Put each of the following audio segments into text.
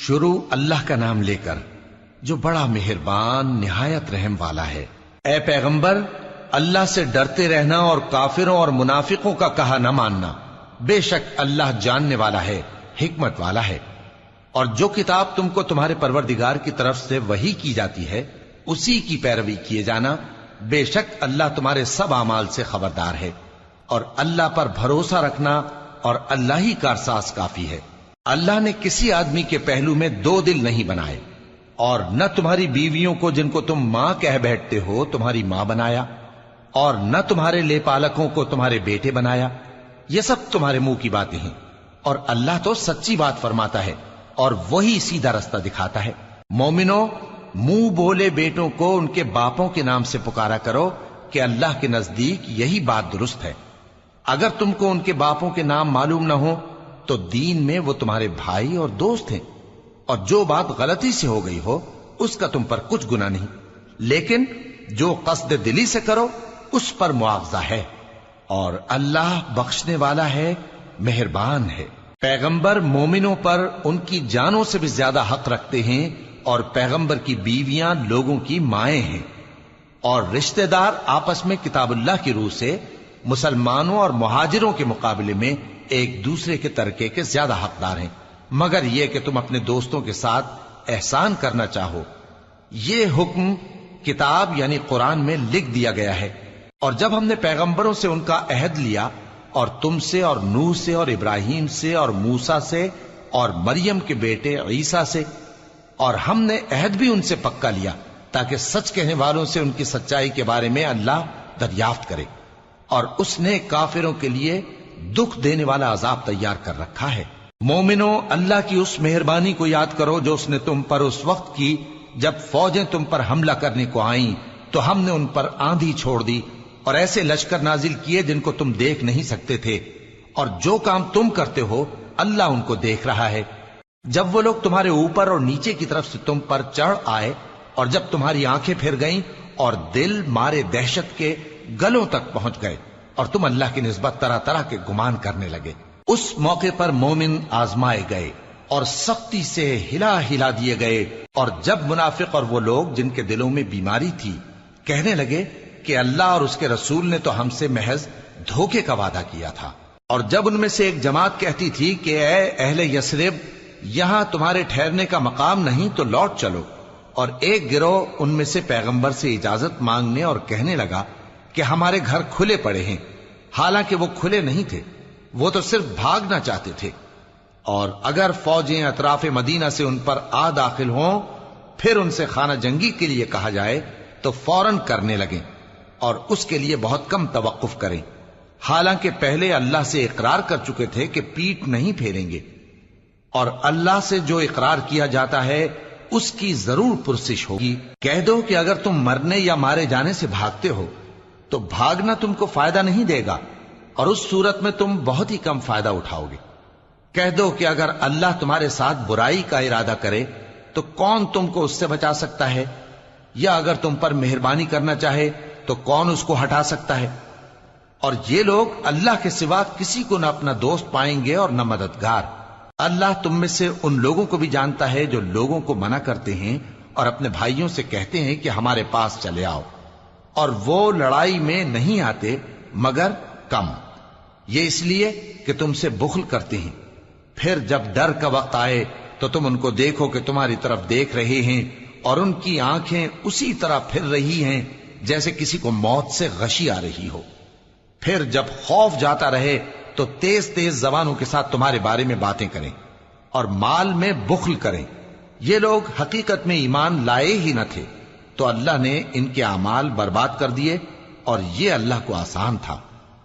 شروع اللہ کا نام لے کر جو بڑا مہربان نہایت رحم والا ہے۔ اے پیغمبر، اللہ سے ڈرتے رہنا اور کافروں اور منافقوں کا کہا نہ ماننا، بے شک اللہ جاننے والا ہے، حکمت والا ہے۔ اور جو کتاب تم کو تمہارے پروردگار کی طرف سے وحی کی جاتی ہے اسی کی پیروی کیے جانا، بے شک اللہ تمہارے سب اعمال سے خبردار ہے۔ اور اللہ پر بھروسہ رکھنا اور اللہ ہی کارساز کافی ہے۔ اللہ نے کسی آدمی کے پہلو میں دو دل نہیں بنائے، اور نہ تمہاری بیویوں کو جن کو تم ماں کہہ بیٹھتے ہو تمہاری ماں بنایا، اور نہ تمہارے لے پالکوں کو تمہارے بیٹے بنایا۔ یہ سب تمہارے منہ کی باتیں ہیں، اور اللہ تو سچی بات فرماتا ہے اور وہی سیدھا رستہ دکھاتا ہے۔ مومنو، منہ بولے بیٹوں کو ان کے باپوں کے نام سے پکارا کرو کہ اللہ کے نزدیک یہی بات درست ہے۔ اگر تم کو ان کے باپوں کے نام معلوم نہ ہو تو دین میں وہ تمہارے بھائی اور دوست ہیں، اور جو بات غلطی سے ہو گئی ہو اس کا تم پر کچھ گناہ نہیں، لیکن جو قصد دلی سے کرو اس پر معاوضہ ہے، اور اللہ بخشنے والا ہے، مہربان ہے۔ پیغمبر مومنوں پر ان کی جانوں سے بھی زیادہ حق رکھتے ہیں، اور پیغمبر کی بیویاں لوگوں کی مائیں ہیں، اور رشتہ دار آپس میں کتاب اللہ کی روح سے مسلمانوں اور مہاجروں کے مقابلے میں ایک دوسرے کے ترکے کے زیادہ حقدار ہیں، مگر یہ کہ تم اپنے دوستوں کے ساتھ احسان کرنا چاہو۔ یہ حکم کتاب یعنی قرآن میں لکھ دیا گیا ہے۔ اور جب ہم نے پیغمبروں سے ان کا عہد لیا، اور تم سے اور نوح سے اور ابراہیم سے اور موسیٰ سے اور مریم کے بیٹے عیسیٰ سے، اور ہم نے عہد بھی ان سے پکا لیا تاکہ سچ کہنے والوں سے ان کی سچائی کے بارے میں اللہ دریافت کرے، اور اس نے کافروں کے لیے دکھ دینے والا عذاب تیار کر رکھا ہے۔ مومنو، اللہ کی اس مہربانی کو یاد کرو جو اس نے تم پر اس وقت کی جب فوجیں تم پر حملہ کرنے کو آئیں تو ہم نے ان پر آندھی چھوڑ دی اور ایسے لشکر نازل کیے جن کو تم دیکھ نہیں سکتے تھے، اور جو کام تم کرتے ہو اللہ ان کو دیکھ رہا ہے۔ جب وہ لوگ تمہارے اوپر اور نیچے کی طرف سے تم پر چڑھ آئے، اور جب تمہاری آنکھیں پھر گئیں اور دل مارے دہشت کے گلوں تک پہنچ گئے، اور تم اللہ کی نسبت طرح طرح کے گمان کرنے لگے، اس موقع پر مومن آزمائے گئے اور سختی سے ہلا ہلا دیے گئے۔ اور جب منافق اور وہ لوگ جن کے دلوں میں بیماری تھی کہنے لگے کہ اللہ اور اس کے رسول نے تو ہم سے محض دھوکے کا وعدہ کیا تھا، اور جب ان میں سے ایک جماعت کہتی تھی کہ اے اہل یثرب، یہاں تمہارے ٹھہرنے کا مقام نہیں تو لوٹ چلو، اور ایک گروہ ان میں سے پیغمبر سے اجازت مانگنے اور کہنے لگا کہ ہمارے گھر کھلے پڑے ہیں، حالانکہ وہ کھلے نہیں تھے، وہ تو صرف بھاگنا چاہتے تھے۔ اور اگر فوجیں اطراف مدینہ سے ان پر آ داخل ہوں پھر ان سے خانہ جنگی کے لیے کہا جائے تو فوراً کرنے لگیں، اور اس کے لیے بہت کم توقف کریں، حالانکہ پہلے اللہ سے اقرار کر چکے تھے کہ پیٹ نہیں پھیریں گے، اور اللہ سے جو اقرار کیا جاتا ہے اس کی ضرور پرسش ہوگی۔ کہہ دو کہ اگر تم مرنے یا مارے جانے سے بھاگتے ہو تو بھاگنا تم کو فائدہ نہیں دے گا، اور اس صورت میں تم بہت ہی کم فائدہ اٹھاؤ گے۔ کہہ دو کہ اگر اللہ تمہارے ساتھ برائی کا ارادہ کرے تو کون تم کو اس سے بچا سکتا ہے، یا اگر تم پر مہربانی کرنا چاہے تو کون اس کو ہٹا سکتا ہے۔ اور یہ لوگ اللہ کے سوا کسی کو نہ اپنا دوست پائیں گے اور نہ مددگار۔ اللہ تم میں سے ان لوگوں کو بھی جانتا ہے جو لوگوں کو منع کرتے ہیں اور اپنے بھائیوں سے کہتے ہیں کہ ہمارے پاس چلے آؤ، اور وہ لڑائی میں نہیں آتے مگر کم، یہ اس لیے کہ تم سے بخل کرتے ہیں۔ پھر جب ڈر کا وقت آئے تو تم ان کو دیکھو کہ تمہاری طرف دیکھ رہے ہیں، اور ان کی آنکھیں اسی طرح پھر رہی ہیں جیسے کسی کو موت سے غشی آ رہی ہو۔ پھر جب خوف جاتا رہے تو تیز تیز زبانوں کے ساتھ تمہارے بارے میں باتیں کریں اور مال میں بخل کریں۔ یہ لوگ حقیقت میں ایمان لائے ہی نہ تھے، تو اللہ نے ان کے اعمال برباد کر دیے، اور یہ اللہ کو آسان تھا۔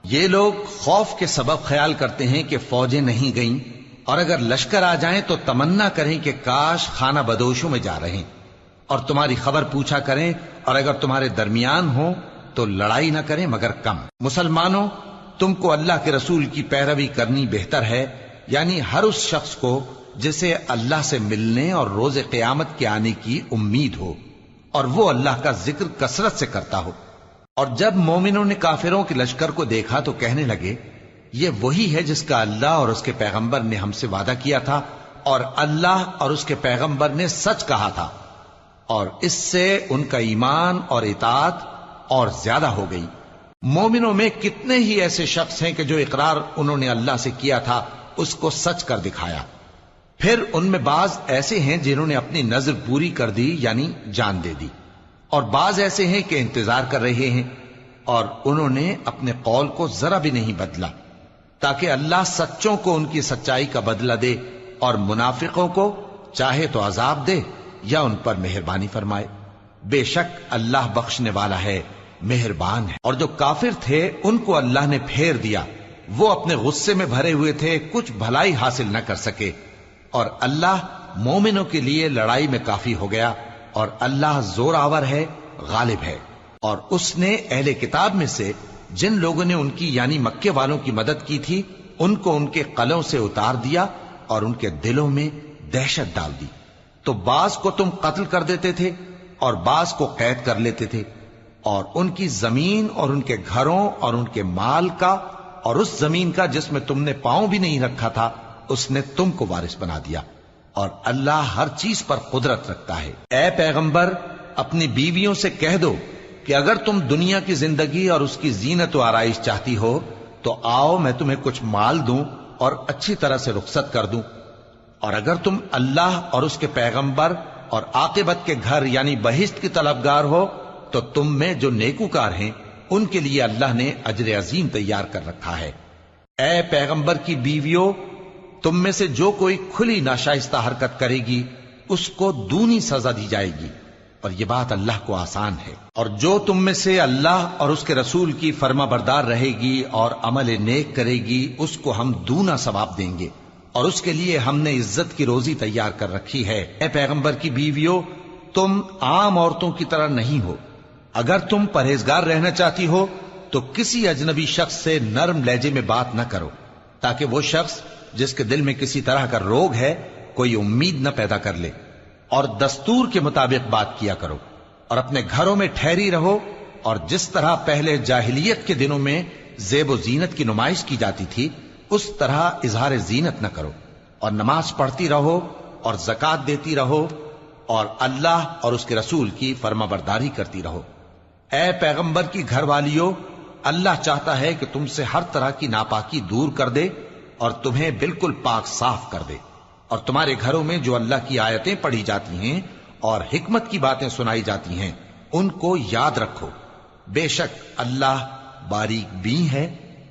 یہ لوگ خوف کے سبب خیال کرتے ہیں کہ فوجیں نہیں گئیں، اور اگر لشکر آ جائیں تو تمنا کریں کہ کاش خانہ بدوشوں میں جا رہے ہیں، اور تمہاری خبر پوچھا کریں، اور اگر تمہارے درمیان ہوں تو لڑائی نہ کریں مگر کم۔ مسلمانوں، تم کو اللہ کے رسول کی پیروی کرنی بہتر ہے، یعنی ہر اس شخص کو جسے اللہ سے ملنے اور روز قیامت کے آنے کی امید ہو، اور وہ اللہ کا ذکر کثرت سے کرتا ہو۔ اور جب مومنوں نے کافروں کے لشکر کو دیکھا تو کہنے لگے یہ وہی ہے جس کا اللہ اور اس کے پیغمبر نے ہم سے وعدہ کیا تھا، اور اللہ اور اس کے پیغمبر نے سچ کہا تھا، اور اس سے ان کا ایمان اور اطاعت اور زیادہ ہو گئی۔ مومنوں میں کتنے ہی ایسے شخص ہیں کہ جو اقرار انہوں نے اللہ سے کیا تھا اس کو سچ کر دکھایا۔ پھر ان میں بعض ایسے ہیں جنہوں نے اپنی نظر پوری کر دی، یعنی جان دے دی، اور بعض ایسے ہیں کہ انتظار کر رہے ہیں، اور انہوں نے اپنے قول کو ذرا بھی نہیں بدلا، تاکہ اللہ سچوں کو ان کی سچائی کا بدلہ دے اور منافقوں کو چاہے تو عذاب دے یا ان پر مہربانی فرمائے۔ بے شک اللہ بخشنے والا ہے، مہربان ہے۔ اور جو کافر تھے ان کو اللہ نے پھیر دیا، وہ اپنے غصے میں بھرے ہوئے تھے، کچھ بھلائی حاصل نہ کر سکے، اور اللہ مومنوں کے لیے لڑائی میں کافی ہو گیا، اور اللہ زور آور ہے، غالب ہے۔ اور اس نے اہل کتاب میں سے جن لوگوں نے ان کی یعنی مکے والوں کی مدد کی تھی ان کو ان کے قلعوں سے اتار دیا اور ان کے دلوں میں دہشت ڈال دی، تو بعض کو تم قتل کر دیتے تھے اور بعض کو قید کر لیتے تھے، اور ان کی زمین اور ان کے گھروں اور ان کے مال کا اور اس زمین کا جس میں تم نے پاؤں بھی نہیں رکھا تھا اس نے تم کو وارث بنا دیا، اور اللہ ہر چیز پر قدرت رکھتا ہے۔ اے پیغمبر، اپنی بیویوں سے کہہ دو کہ اگر تم دنیا کی زندگی اور اس کی زینت و آرائش چاہتی ہو تو آؤ میں تمہیں کچھ مال دوں اور اچھی طرح سے رخصت کر دوں، اور اگر تم اللہ اور اس کے پیغمبر اور عاقبت کے گھر یعنی بہشت کی طلبگار ہو تو تم میں جو نیکوکار ہیں ان کے لیے اللہ نے اجر عظیم تیار کر رکھا ہے۔ اے پیغمبر کی بیویوں، تم میں سے جو کوئی کھلی ناشائستہ حرکت کرے گی اس کو دونی سزا دی جائے گی، اور یہ بات اللہ کو آسان ہے۔ اور جو تم میں سے اللہ اور اس کے رسول کی فرما بردار رہے گی اور عمل نیک کرے گی اس کو ہم دونا ثواب دیں گے، اور اس کے لیے ہم نے عزت کی روزی تیار کر رکھی ہے۔ اے پیغمبر کی بیویوں، تم عام عورتوں کی طرح نہیں ہو، اگر تم پرہیزگار رہنا چاہتی ہو تو کسی اجنبی شخص سے نرم لہجے میں بات نہ کرو، تاکہ وہ شخص جس کے دل میں کسی طرح کا روگ ہے کوئی امید نہ پیدا کر لے، اور دستور کے مطابق بات کیا کرو، اور اپنے گھروں میں ٹھہری رہو، اور جس طرح پہلے جاہلیت کے دنوں میں زیب و زینت کی نمائش کی جاتی تھی اس طرح اظہار زینت نہ کرو، اور نماز پڑھتی رہو اور زکوٰۃ دیتی رہو، اور اللہ اور اس کے رسول کی فرما برداری کرتی رہو۔ اے پیغمبر کی گھر والیوں، اللہ چاہتا ہے کہ تم سے ہر طرح کی ناپاکی دور کر دے اور تمہیں بالکل پاک صاف کر دے، اور تمہارے گھروں میں جو اللہ کی آیتیں پڑھی جاتی ہیں اور حکمت کی باتیں سنائی جاتی ہیں ان کو یاد رکھو، بے شک اللہ باریک بین ہے،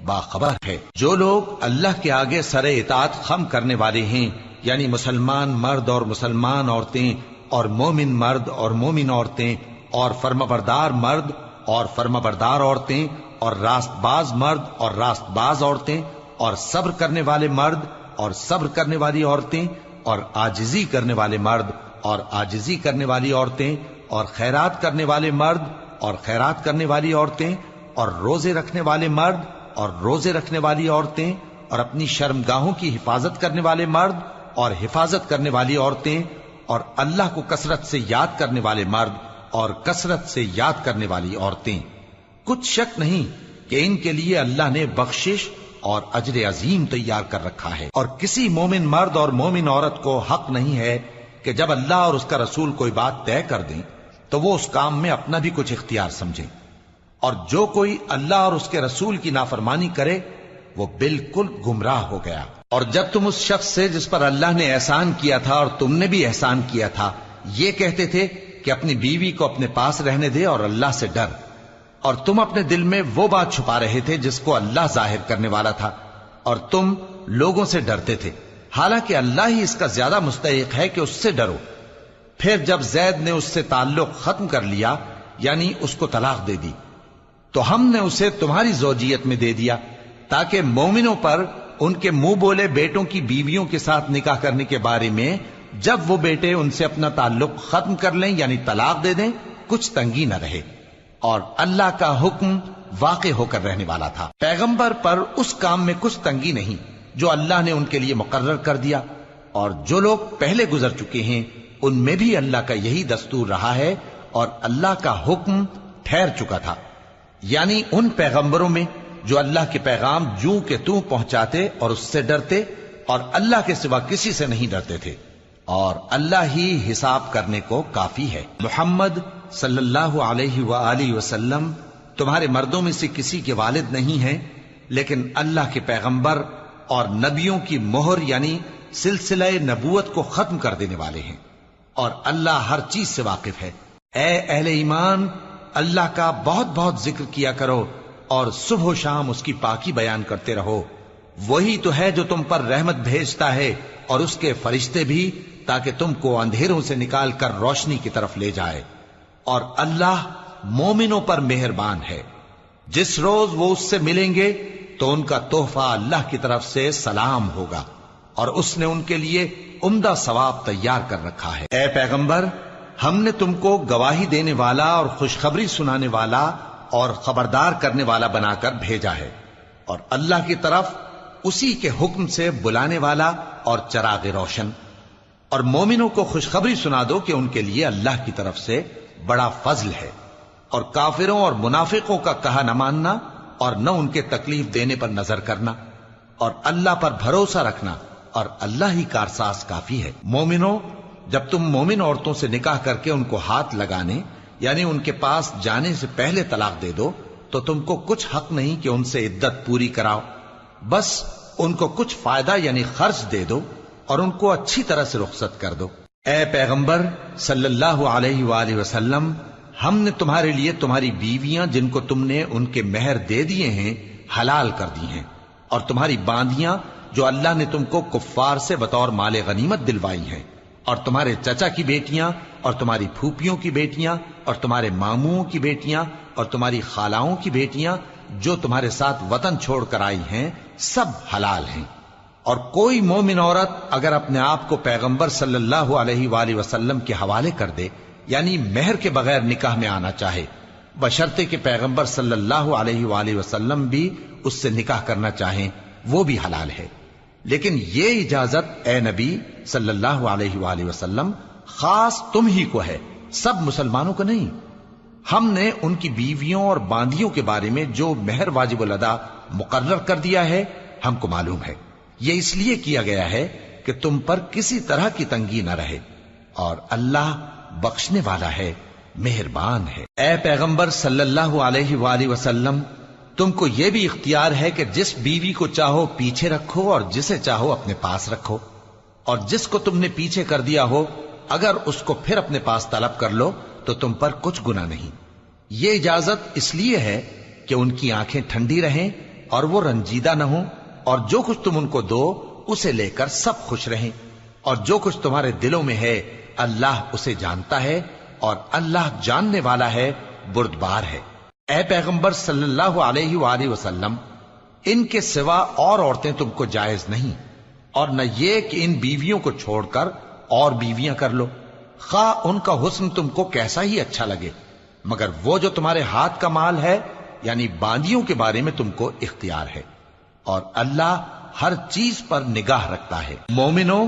باخبر ہے۔ جو لوگ اللہ کے آگے سر اطاعت خم کرنے والے ہیں، یعنی مسلمان مرد اور مسلمان عورتیں اور مومن مرد اور مومن عورتیں اور فرمانبردار مرد اور فرمانبردار عورتیں اور راست باز مرد اور راست باز عورتیں اور صبر کرنے والے مرد اور صبر کرنے والی عورتیں اور عاجزی کرنے والے مرد اور عاجزی کرنے والی عورتیں اور خیرات کرنے والے مرد اور خیرات کرنے والی عورتیں اور روزے رکھنے والے مرد اور روزے رکھنے والی عورتیں اور اپنی شرمگاہوں کی حفاظت کرنے والے مرد اور حفاظت کرنے والی عورتیں اور اللہ کو کثرت سے یاد کرنے والے مرد اور کثرت سے یاد کرنے والی عورتیں۔ کچھ شک نہیں کہ ان کے لیے اللہ نے بخشش اور اجر عظیم تیار کر رکھا ہے۔ اور کسی مومن مرد اور مومن عورت کو حق نہیں ہے کہ جب اللہ اور اس کا رسول کوئی بات طے کر دیں تو وہ اس کام میں اپنا بھی کچھ اختیار سمجھیں، اور جو کوئی اللہ اور اس کے رسول کی نافرمانی کرے وہ بالکل گمراہ ہو گیا۔ اور جب تم اس شخص سے جس پر اللہ نے احسان کیا تھا اور تم نے بھی احسان کیا تھا یہ کہتے تھے کہ اپنی بیوی کو اپنے پاس رہنے دے اور اللہ سے ڈر، اور تم اپنے دل میں وہ بات چھپا رہے تھے جس کو اللہ ظاہر کرنے والا تھا، اور تم لوگوں سے ڈرتے تھے، حالانکہ اللہ ہی اس کا زیادہ مستحق ہے کہ اس سے ڈرو۔ پھر جب زید نے اس سے تعلق ختم کر لیا یعنی اس کو طلاق دے دی تو ہم نے اسے تمہاری زوجیت میں دے دیا تاکہ مومنوں پر ان کے منہ بولے بیٹوں کی بیویوں کے ساتھ نکاح کرنے کے بارے میں جب وہ بیٹے ان سے اپنا تعلق ختم کر لیں یعنی طلاق دے دیں کچھ تنگی نہ رہے، اور اللہ کا حکم واقع ہو کر رہنے والا تھا۔ پیغمبر پر اس کام میں کچھ تنگی نہیں جو اللہ نے ان کے لیے مقرر کر دیا، اور جو لوگ پہلے گزر چکے ہیں ان میں بھی اللہ کا یہی دستور رہا ہے، اور اللہ کا حکم ٹھہر چکا تھا، یعنی ان پیغمبروں میں جو اللہ کے پیغام جوں کہ توں پہنچاتے اور اس سے ڈرتے اور اللہ کے سوا کسی سے نہیں ڈرتے تھے، اور اللہ ہی حساب کرنے کو کافی ہے۔ محمد صلی اللہ علیہ وآلہ وسلم تمہارے مردوں میں سے کسی کے والد نہیں ہیں، لیکن اللہ کے پیغمبر اور نبیوں کی مہر یعنی سلسلہ نبوت کو ختم کر دینے والے ہیں، اور اللہ ہر چیز سے واقف ہے۔ اے اہل ایمان، اللہ کا بہت بہت ذکر کیا کرو اور صبح و شام اس کی پاکی بیان کرتے رہو۔ وہی تو ہے جو تم پر رحمت بھیجتا ہے اور اس کے فرشتے بھی، تاکہ تم کو اندھیروں سے نکال کر روشنی کی طرف لے جائے، اور اللہ مومنوں پر مہربان ہے۔ جس روز وہ اس سے ملیں گے تو ان کا تحفہ اللہ کی طرف سے سلام ہوگا، اور اس نے ان کے لیے عمدہ ثواب تیار کر رکھا ہے۔ اے پیغمبر، ہم نے تم کو گواہی دینے والا اور خوشخبری سنانے والا اور خبردار کرنے والا بنا کر بھیجا ہے، اور اللہ کی طرف اسی کے حکم سے بلانے والا اور چراغ روشن۔ اور مومنوں کو خوشخبری سنا دو کہ ان کے لیے اللہ کی طرف سے بڑا فضل ہے، اور کافروں اور منافقوں کا کہا نہ ماننا اور نہ ان کے تکلیف دینے پر نظر کرنا، اور اللہ پر بھروسہ رکھنا، اور اللہ ہی کارساز کافی ہے۔ مومنوں، جب تم مومن عورتوں سے نکاح کر کے ان کو ہاتھ لگانے یعنی ان کے پاس جانے سے پہلے طلاق دے دو تو تم کو کچھ حق نہیں کہ ان سے عدت پوری کراؤ، بس ان کو کچھ فائدہ یعنی خرچ دے دو اور ان کو اچھی طرح سے رخصت کر دو۔ اے پیغمبر صلی اللہ علیہ وآلہ وسلم، ہم نے تمہارے لیے تمہاری بیویاں جن کو تم نے ان کے مہر دے دیے ہیں حلال کر دی ہیں، اور تمہاری باندیاں جو اللہ نے تم کو کفار سے بطور مال غنیمت دلوائی ہیں، اور تمہارے چچا کی بیٹیاں اور تمہاری پھوپھیوں کی بیٹیاں اور تمہارے ماموں کی بیٹیاں اور تمہاری خالاؤں کی بیٹیاں جو تمہارے ساتھ وطن چھوڑ کر آئی ہیں، سب حلال ہیں۔ اور کوئی مومن عورت اگر اپنے آپ کو پیغمبر صلی اللہ علیہ وآلہ وسلم کے حوالے کر دے یعنی مہر کے بغیر نکاح میں آنا چاہے، بشرطے کہ پیغمبر صلی اللہ علیہ وآلہ وسلم بھی اس سے نکاح کرنا چاہیں، وہ بھی حلال ہے۔ لیکن یہ اجازت اے نبی صلی اللہ علیہ وآلہ وسلم خاص تم ہی کو ہے، سب مسلمانوں کو نہیں۔ ہم نے ان کی بیویوں اور باندیوں کے بارے میں جو مہر واجب الادا مقرر کر دیا ہے ہم کو معلوم ہے، یہ اس لیے کیا گیا ہے کہ تم پر کسی طرح کی تنگی نہ رہے، اور اللہ بخشنے والا ہے، مہربان ہے۔ اے پیغمبر صلی اللہ علیہ وآلہ وسلم، تم کو یہ بھی اختیار ہے کہ جس بیوی کو چاہو پیچھے رکھو اور جسے چاہو اپنے پاس رکھو، اور جس کو تم نے پیچھے کر دیا ہو اگر اس کو پھر اپنے پاس طلب کر لو تو تم پر کچھ گناہ نہیں۔ یہ اجازت اس لیے ہے کہ ان کی آنکھیں ٹھنڈی رہیں اور وہ رنجیدہ نہ ہوں، اور جو کچھ تم ان کو دو اسے لے کر سب خوش رہیں، اور جو کچھ تمہارے دلوں میں ہے اللہ اسے جانتا ہے، اور اللہ جاننے والا ہے، بردبار ہے۔ اے پیغمبر صلی اللہ علیہ وآلہ وسلم، ان کے سوا اور عورتیں تم کو جائز نہیں، اور نہ یہ کہ ان بیویوں کو چھوڑ کر اور بیویاں کر لو، خواہ ان کا حسن تم کو کیسا ہی اچھا لگے، مگر وہ جو تمہارے ہاتھ کا مال ہے یعنی باندیوں کے بارے میں تم کو اختیار ہے، اور اللہ ہر چیز پر نگاہ رکھتا ہے۔ مومنوں،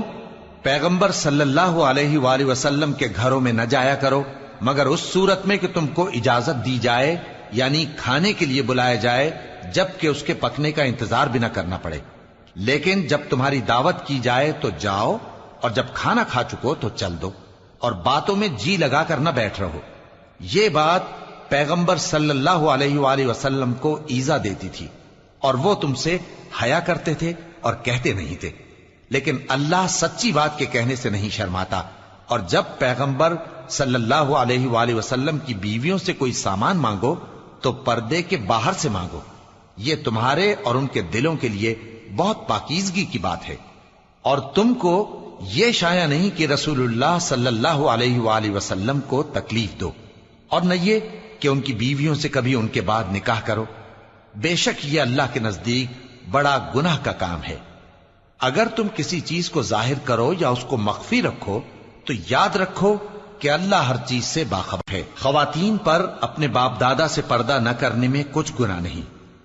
پیغمبر صلی اللہ علیہ وآلہ وسلم کے گھروں میں نہ جایا کرو مگر اس صورت میں کہ تم کو اجازت دی جائے یعنی کھانے کے لیے بلایا جائے، جبکہ اس کے پکنے کا انتظار بھی نہ کرنا پڑے۔ لیکن جب تمہاری دعوت کی جائے تو جاؤ، اور جب کھانا کھا چکو تو چل دو، اور باتوں میں جی لگا کر نہ بیٹھ رہو۔ یہ بات پیغمبر صلی اللہ علیہ وآلہ وسلم کو ایذا دیتی تھی، اور وہ تم سے حیا کرتے تھے اور کہتے نہیں تھے، لیکن اللہ سچی بات کے کہنے سے نہیں شرماتا۔ اور جب پیغمبر صلی اللہ علیہ وآلہ وسلم کی بیویوں سے کوئی سامان مانگو تو پردے کے باہر سے مانگو، یہ تمہارے اور ان کے دلوں کے لیے بہت پاکیزگی کی بات ہے۔ اور تم کو یہ شایع نہیں کہ رسول اللہ صلی اللہ علیہ وآلہ وسلم کو تکلیف دو، اور نہ یہ کہ ان کی بیویوں سے کبھی ان کے بعد نکاح کرو، بے شک یہ اللہ کے نزدیک بڑا گناہ کا کام ہے۔ اگر تم کسی چیز کو ظاہر کرو یا اس کو مخفی رکھو تو یاد رکھو کہ اللہ ہر چیز سے باخبر ہے۔ خواتین پر اپنے باپ دادا سے پردہ نہ کرنے میں کچھ گناہ نہیں،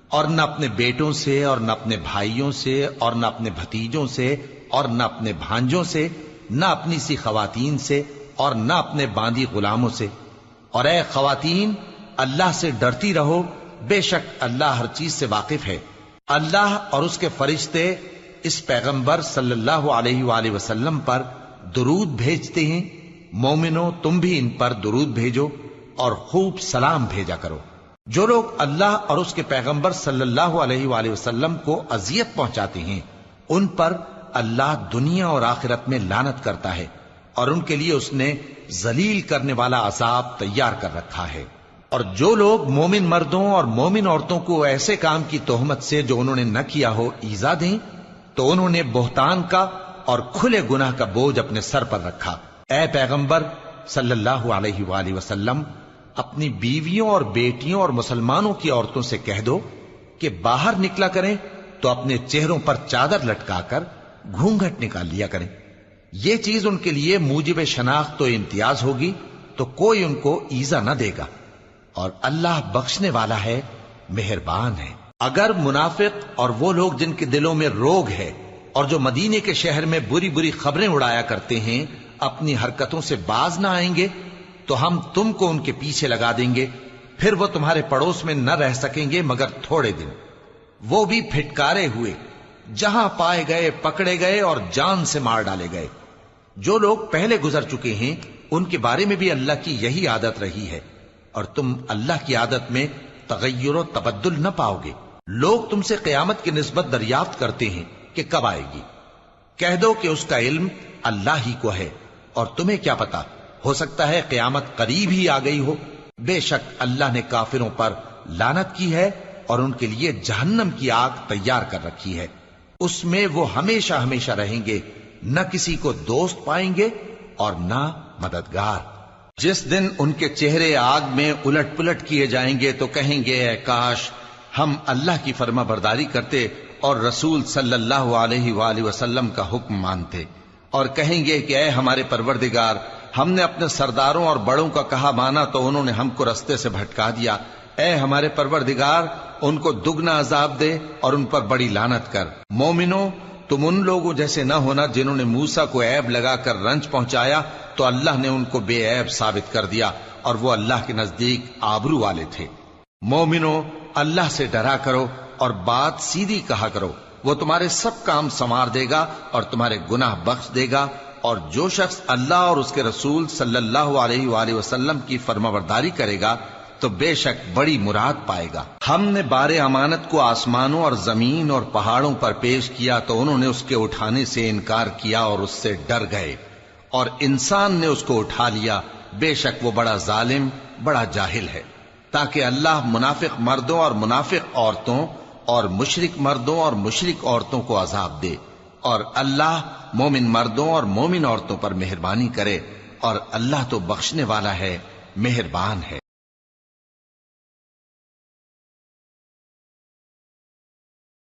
اور نہ اپنے بیٹوں سے اور نہ اپنے بھائیوں سے اور نہ اپنے بھتیجوں سے اور نہ اپنے بھانجوں سے، نہ اپنی سی خواتین سے اور نہ اپنے باندی غلاموں سے۔ اور اے خواتین، اللہ سے ڈرتی رہو، بے شک اللہ ہر چیز سے واقف ہے۔ اللہ اور اس کے فرشتے اس پیغمبر صلی اللہ علیہ وآلہ وسلم پر درود بھیجتے ہیں، مومنو تم بھی ان پر درود بھیجو اور خوب سلام بھیجا کرو۔ جو لوگ اللہ اور اس کے پیغمبر صلی اللہ علیہ وآلہ وسلم کو اذیت پہنچاتے ہیں ان پر اللہ دنیا اور آخرت میں لعنت کرتا ہے، اور ان کے لیے اس نے ذلیل کرنے والا عذاب تیار کر رکھا ہے۔ اور جو لوگ مومن مردوں اور مومن عورتوں کو ایسے کام کی تہمت سے جو انہوں نے نہ کیا ہو ایذا دیں تو انہوں نے بہتان کا اور کھلے گناہ کا بوجھ اپنے سر پر رکھا۔ اے پیغمبر صلی اللہ علیہ وآلہ وسلم، اپنی بیویوں اور بیٹیوں اور مسلمانوں کی عورتوں سے کہہ دو کہ باہر نکلا کریں تو اپنے چہروں پر چادر لٹکا کر گھونگھٹ نکال لیا کریں۔ یہ چیز ان کے لیے موجب شناخت و امتیاز ہوگی تو کوئی ان کو ایذا نہ دے گا، اور اللہ بخشنے والا ہے، مہربان ہے۔ اگر منافق اور وہ لوگ جن کے دلوں میں روگ ہے اور جو مدینے کے شہر میں بری بری خبریں اڑایا کرتے ہیں اپنی حرکتوں سے باز نہ آئیں گے تو ہم تم کو ان کے پیچھے لگا دیں گے، پھر وہ تمہارے پڑوس میں نہ رہ سکیں گے مگر تھوڑے دن، وہ بھی پھٹکارے ہوئے، جہاں پائے گئے پکڑے گئے اور جان سے مار ڈالے گئے۔ جو لوگ پہلے گزر چکے ہیں ان کے بارے میں بھی اللہ کی یہی عادت رہی ہے، اور تم اللہ کی عادت میں تغیر و تبدل نہ پاؤ گے۔ لوگ تم سے قیامت کی نسبت دریافت کرتے ہیں کہ کب آئے گی، کہہ دو کہ اس کا علم اللہ ہی کو ہے، اور تمہیں کیا پتا، ہو سکتا ہے قیامت قریب ہی آ گئی ہو۔ بے شک اللہ نے کافروں پر لعنت کی ہے اور ان کے لیے جہنم کی آگ تیار کر رکھی ہے، اس میں وہ ہمیشہ ہمیشہ رہیں گے، نہ کسی کو دوست پائیں گے اور نہ مددگار۔ جس دن ان کے چہرے آگ میں الٹ پلٹ کیے جائیں گے تو کہیں گے اے کاش ہم اللہ کی فرما برداری کرتے اور رسول صلی اللہ علیہ وآلہ وسلم کا حکم مانتے، اور کہیں گے کہ اے ہمارے پروردگار، ہم نے اپنے سرداروں اور بڑوں کا کہا مانا تو انہوں نے ہم کو رستے سے بھٹکا دیا۔ اے ہمارے پروردگار، ان کو دگنا عذاب دے اور ان پر بڑی لعنت کر۔ مومنو تم ان لوگوں جیسے نہ ہونا جنہوں نے موسیٰ کو عیب لگا کر رنج پہنچایا تو اللہ نے ان کو بے عیب ثابت کر دیا، اور وہ اللہ کے نزدیک آبرو والے تھے۔ مومنو اللہ سے ڈرا کرو اور بات سیدھی کہا کرو، وہ تمہارے سب کام سنوار دے گا اور تمہارے گناہ بخش دے گا، اور جو شخص اللہ اور اس کے رسول صلی اللہ علیہ وآلہ وسلم کی فرمانبرداری کرے گا تو بے شک بڑی مراد پائے گا۔ ہم نے بار امانت کو آسمانوں اور زمین اور پہاڑوں پر پیش کیا تو انہوں نے اس کے اٹھانے سے انکار کیا اور اس سے ڈر گئے، اور انسان نے اس کو اٹھا لیا، بے شک وہ بڑا ظالم بڑا جاہل ہے۔ تاکہ اللہ منافق مردوں اور منافق عورتوں اور مشرک مردوں اور مشرک عورتوں کو عذاب دے، اور اللہ مومن مردوں اور مومن عورتوں پر مہربانی کرے، اور اللہ تو بخشنے والا ہے، مہربان ہے۔